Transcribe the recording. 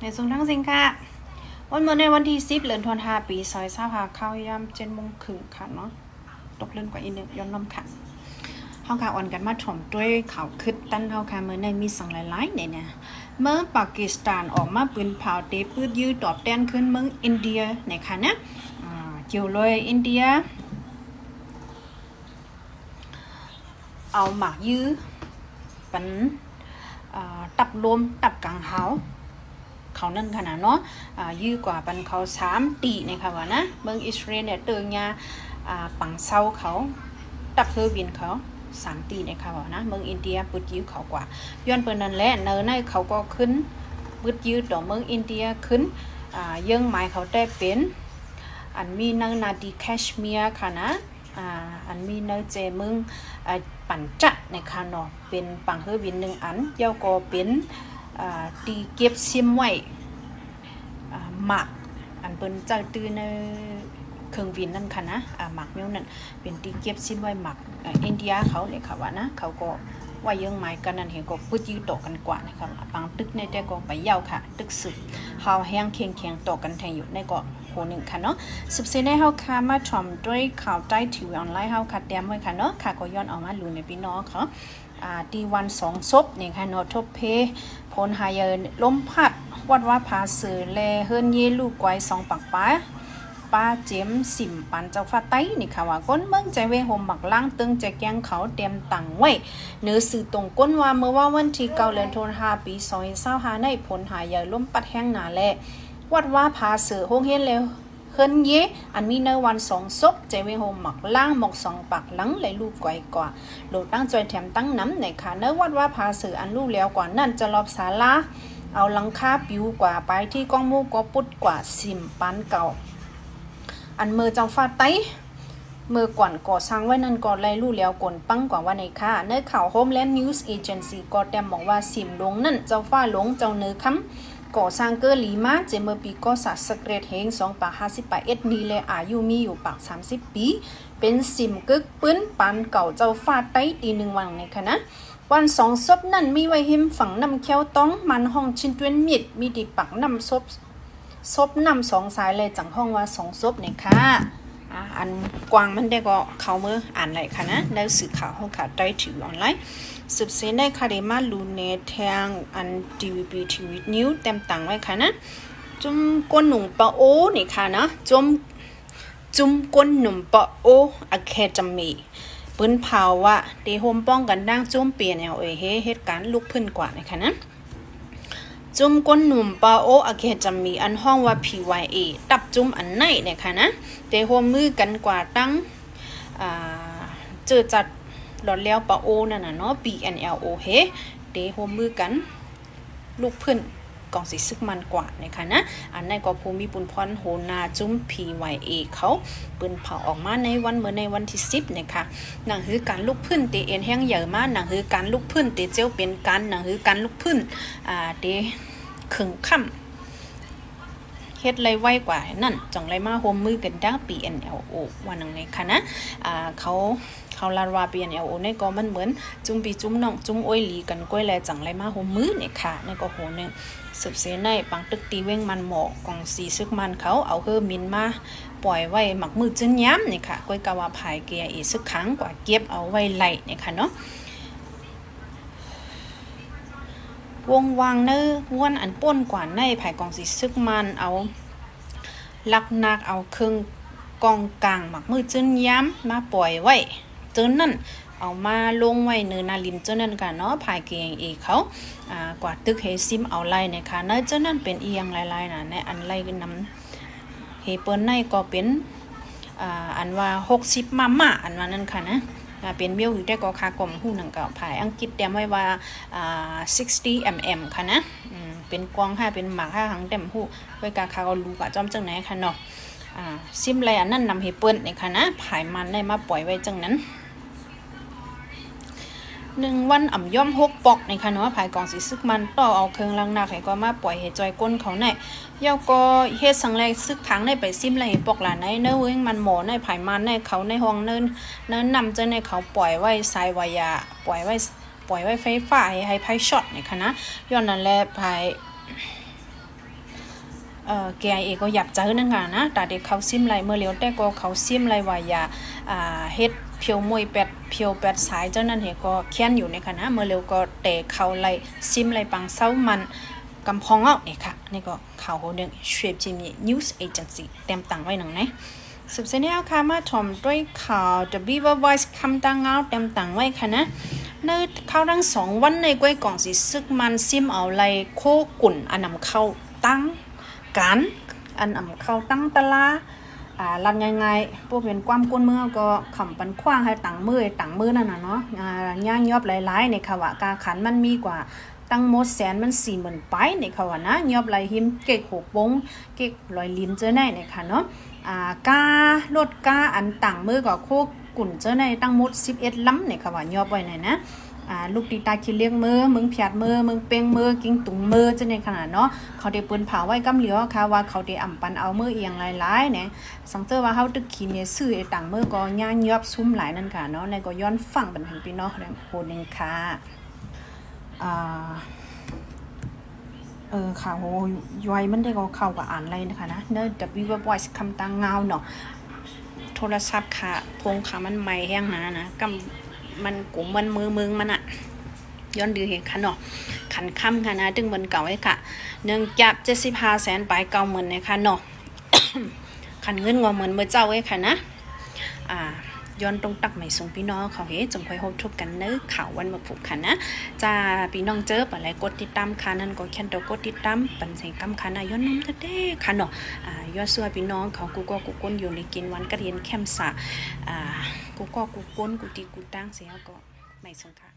ในส่วนทั้งสิ้นค่ะวันเมื่อในวันที่10เดือนธันวาคมปี2025เข้ายาม7:30ค่ะเนาะตกเลื่อนกว่าอีกนึงย้อนน้ำค่ะเฮาค่ะอ่อนกันมาถ่อมด้วยข่าวคึดตั้นเฮาค่ะเมื่อในมีสังหลายๆเนี่ยเมื่อปากีสถานออกมาปืนเผาเตปืดยื้อตอบแทนขึ้นเมืองอินเดียนะคะนะเกี่ยวเลยอินเดียเอาหมากยื้อปันตับรวมตับกลางเขานั่นขนาดเนาะยื้อกว่าปันเขา3ตีนะคะว่านะเมืองอิสราเอลเนี่ยเตือนยาปังเซาเขาตับเฮอร์บินเขา3ตีนะคะว่านะเมืองอินเดียปุดยื้อเขากว่าย้อนเปิ้นนั่นแหละเนอในเขาก็ขึ้นปุดยื้อต่อเมืองอินเดียขึ้นยังหมายเขาได้เป็นอันมีนนาดีแคชเมียร์ค่ะนะอันมีเนเจมึงปั่นจัดในคานอเป็นปังเฮอวิน1อันเย้าก็เป็นตีเก็บซิมไว้หมักอันเปิ้นจังตื้อในเครื่องวินนั่นค่ะนะหมักมิ้วนั่นเป็นตีเก็บซิมไว้หมักอินเดียเขาเนี่ยค่ะว่านะเขาก็ว่ายังหมายกันนั่นเห็นก็พูดยืดต่อกันกว่านะครับปังตึกในแต่ก็ไปเย้าค่ะตึกสึกเฮาแห้งเคียงต่อกันแทงอยู่ในก็โหนึงค่ะเนาะ14ได้เฮาค่ะมาถ่อมด้วยข่าวใต้ทีวีออนไลน์เฮาค่ะแต้มไว้ค่ะเนาะค่ะก็ย้อนออกมาลุ้นในพี่น้องเขาตีวัน2ศพนี่ค่ะเนาะทบเพพลหายลมพัดวัดว่าผาเสือแลเฮิรนเยลูกไกว2ปักป้าป้าเจมสิมปันเจ้าฟ้าไต้นี่ค่ะว่าก้นเมืองใจเวโฮมบักล่างตึงใจแกงเขาเตรียมตังไว้เนื้อสื่อตรงก้นว่าเมื่อว่าวันที่9เดือนธันวาคมปี2025ในผลหายลมปัดแห้งหนาแลวัดว่าผาเสือโฮงเฮ็ดแล้วเฮิรนเยอันมีในวัน2ศพใจเวโฮมบักล่างหมก2ปักหลังเลยลูกไกวกว่าโดดตั้งจอยแถมตั้งน้ำในค่ะเนื้อวัดว่าผาเสืออันลูกแล้วกว่านั่นจะรอบศาลาเอาหลังคาปิวกว่าไปที่กองมูก็ปุดกว่าสิมปันเก่าอันเมื่อเจ้าฟ้าไต้เมื่อก่อนก่อสร้างไว้นั่นก่อไล่ลู่แล้วกลปังกว่าว่าในค่ะในข่าว Homeland News Agency ก็แต้มบอกว่าสิมลงนั่นเจ้าฟ้าหลงเจ้าเนื้อคำก่อสร้างเกอหลีมาเจเมื่อปีก็สัตว์สเกรดเฮง2ปาก58นี่เลยอายุมีอยู่ปาก30ปีเป็นสิมกึกปื้นปันเก่าเจ้าฟ้าไต้ตี1วันในค่ะนะวัน2ศพนั่นมีไว้หิมฝังน้ำเขียวต้องมันห้องชิ้นต้วนมิดมีดิปักน้ำศพนำ2สายเลยจังห้องว่า2ศพเนี่ยค่ะอันกวางมันได้ก็เขาเมื่ออ่านไหนค่ะนะได้สื่อข่าวห้องข่าวได้ถือออนไลน์สืบเสนได้ค่ะได้มาลูเนทางอัน DVB TV News เต็มตังไว้ค่ะนะจุ่มก้นหนุ่มปะโอนี่ค่ะนะจุ่มก้นหนุ่มปะโออะแคจามีปืนเผาว่าเดโฮมป้องกันดังจุ่มเปลี่ยนเหตุการณ์ลุกพื้นกว่านะคะนะจุ่มก้นหนุ่มปาโออะเคจะมีอันห้องว่า PYA ตับจุ่มอันไหนเนี่ยค่ะนะเตะหัวมือกันกว่าตั้งเจอจัดหลอดแล้วปาโอนั่นน่ะเนาะ BNLO เฮเตะหัวมือกันลูกพื้นกองสีซึกมันกว่าเนี่ยค่ะนะอันในก็ภูมิปุนพรโหนาจุ่ม PYA เขาปืนเผาออกมาในวันเมื่อในวันที่10เนี่ยค่ะนั่นคือการลุกพื้นเตเอ็นแห้งใหญ่มากนั่นคือการลุกพื้นเตเจียวเป็นการนั่นคือการลุกพื้นเตขึงค่ำเฮ็ดไรไวกว่านั่นจังไรมาโฮมมือกันดัง PNLO วันนึงเลยค่ะนะเขาลาว่า PNLO เนี่ยก็มันเหมือนจุ่มปีจุ่มน้องจุ่มอ้อยหลีกันก้อยแลจังไรมาโฮมมือเนี่ยค่ะนี่ก็โหนึงสืบเสในปังตึกตีเว้งมันหมอกกองสีซึกมันเขาเอาเฮอมินมาปล่อยไว้หมักมือจึ้นย้ำเนี่ยค่ะก้อยกะว่าภายเกียอีกสักครั้งกว่าเก็บเอาไว้ไหลเนี่ยค่ะเนาะวงวางเนื้อว้วนอันป้นกว่าในภายกองสีซึกมันเอาลักนักเอาเครื่องกองกลางหมักมือจึ้นย้ำมาปล่อยไว้เจ้านั่นเอามาลงไว้เนื้อนาลิมเจ้านั่นกันเนาะภายเกียงเอกเขากว่าตึกเฮซิมเอาไล่เนี่ยค่ะเนื้อเจ้านั่นเป็นเอียงลายๆนะในอันไล่นำเฮเปิ้ลในก็เป็นอันว่า60มาอันว่านั่นค่ะนะเป็นเบี้ยวอยู่ได้ก็ค่ากลมหู้หนังเก่าภายอังกฤษเตรียมไว้ว่า60 mm ค่ะนะเป็นกวาง5เป็นหมาก5หังเต็มหู้ไว้กาคาก็รู้ว่าจอมจังไหนค่ะเนาะซิมแลอันนั้นนำเฮเปิ้ลเนี่ยค่ะนะภายมันได้มาปล่อยไว้จังนั้น1วันอ่ำย่อม6ปอกในค่ะเนาะภายกองสีซึกมันต่อเอาเครื่องลังหนักให้ก็มาปล่อยให้จอยก้นเขาในเยาก็เฮ็ดสังแรกซึกค้างได้ไปซิมเลยปอกหลานในเนื้อเว้งมันหมอในภายมันในเขาในห้องเนินนำจะในเขาปล่อยไว้สายวายาปล่อยไว้ไฟฟ้าให้ไพ่ช็อตในค่ะนะย้อนนั่นแหละภาย KIA ก็อยากเจอนั่นค่ะนะแต่เด็กเขาซิมไรเมื่อเลี้ยวแต่ก็เขาซิมไรว่าอย่าเฮ็ดเพียวมวยเพียวแปดสายเจ้านั่นเหก็เขียนอยู่ในค่ะนะเมื่อเลี้ยวก็แต่เขาไรซิมไรปังเศร้ามันกำพองเอาเนี่ยค่ะนี่ก็ข่าวหนึ่งเชฟจิมี่นิวส์เอเจนซี่เต็มตังไว้หนังนะสุดท้ายนี้เอาค่ะมาถมด้วยข่าว The Beaver Voice คำตังเอาเต็มตังไว้ค่ะนะในข่าวทั้ง2 วันในก้อยกล่องสิซึกมันซิมเอาไรโคกุ่นอันนำเข้าตั้งการอันนำเข้าตั้งตลารันยังไงพวกเป็นความก้นเมื่อก็ขำปันคว้างให้ตังมือนั่นน่ะเนาะย่างยอบหลายๆในข่าวกาขันมันมีกว่าตั้งหมดแสนมัน40,000ไปในข่าวนะยอบไหลหิมเก๊ก6 วงเก๊กลอยลิ้นเจอแน่ในค่ะเนาะการถกาอันต่างมือก็โคกุ่นเจอในตั้งหมด11 ลำในข่าวยอบไว้ไหนนะลูกตีตาคิดเลี้ยงมือมึงเพียดมือมึงเป้งมือกิ้งตุงมือจะในขนาดเนาะเขาได้ปืนเผาไว้กำเหลียวค่ะว่าเขาได้อ่ำปันเอามือเอียงหลายๆเนี่ยสังเกตว่าเขาตึกขีเนี่ยซื้อไอ้ต่างมือก็ย่างยอบซุ้มหลายนั่นค่ะเนาะในก็ย้อนฟังบันทึกพี่น้องโหนึงค่ะข่าวย้อยมันได้ก็ข่าวกับอ่านอะไรนะคะนะเนอะ The Voice คำตังเงาเนาะโทรศัพท์ค่ะพงค่ะมันไม่แห้งนะกำมันกุ่มมันมือมึงมันอะย้อนดูเห็นค่ะเนาะขันค่ำค่ะนะดึงมันเก่าไว้ค่ะ175 แสนไป90,000นะคะเนาะ ขันเงินงอเหมือนเมื่อเจ้าไว้ค่ะนะย้อนตรงตักใหม่ส่งพี่น้องเขาเฮ้จงคอยพบทุกกันเนื้อข่าววันมาผูกค่ะนะจะพี่น้องเจอปะไรกดติดตามค่ะนั่นก็แค่ตัวกดติดตามปันเสียงกำค่ะนะย้อนน้ำจะได้ค่ะเนาะย้อนซัวพี่น้องเขากูก้นอยู่ในกินวันกระเรียนแคมสะกูก้นกูตีกูตั้งเสียก็ไม่ส่งค่ะ